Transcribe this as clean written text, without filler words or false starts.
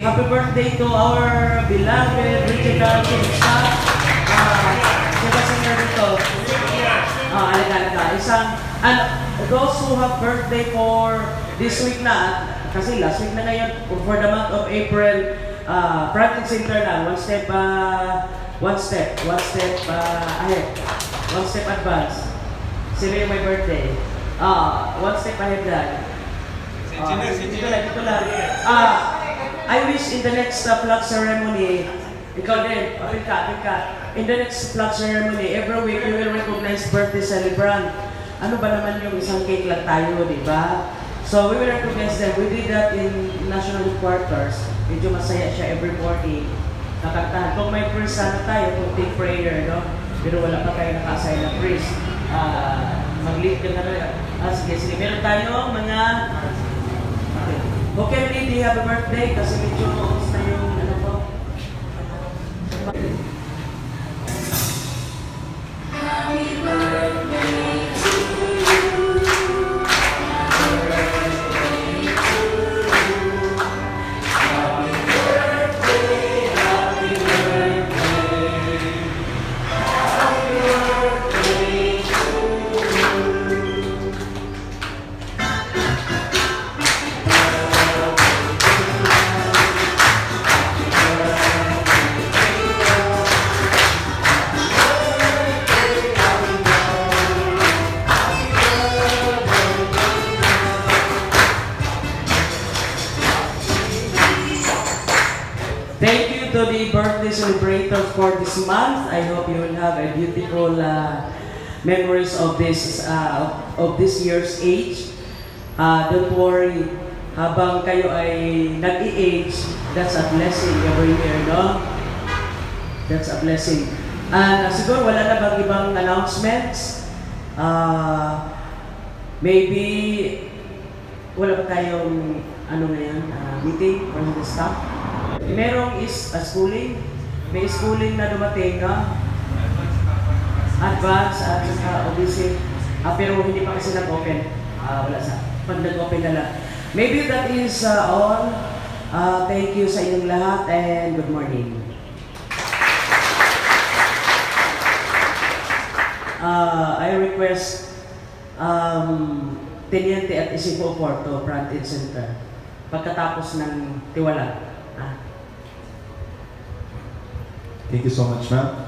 Happy birthday to our beloved regional chief staff. Sino singer dito? Alaga. And those who have birthday for this week na, kasi last week na ngayon, for the month of April, Franklin Center na, one step ahead. One step advance. Sila yung may birthday. One step ahead na. Ito lang. I wish in the next flag ceremony, ikaw din, in the next flag ceremony, every week you will recognize birthday celebrant. Ano ba naman yung isang cake lang tayo, di ba? So we will recognize them. We did that in national headquarters. Medyo masaya siya every morning. Nakantahan. Kung may praise sana tayo, kung take prayer, no? Pero wala pa tayo nakasaya na praise. Mag-lead ka na rin. Sige. Meron tayo mga... Okay, Lady, happy birthday kasi medyo maus na yung ano po. Happy birthday to you. Happy birthday to you. Happy birthday, happy birthday. Happy birthday to you. Thank you to the birthday celebrators for this month. I hope you will have a beautiful memories of this year's age. Don't worry, habang kayo ay nag-i-age, that's a blessing every year, no? That's a blessing. And siguro wala na bang ibang announcements? Maybe wala pa tayong meeting for the staff. Merong schooling. May schooling na dumating, no? Advance at obviously. Pero hindi pa kasi nag-open. Wala sa. Pag nag-open na lang. Maybe that is all. Thank you sa inyong lahat and good morning. I request Teniente at Isipo Porto, Franklin Center. Pagkatapos ng tiwala. Thank you so much, ma'am.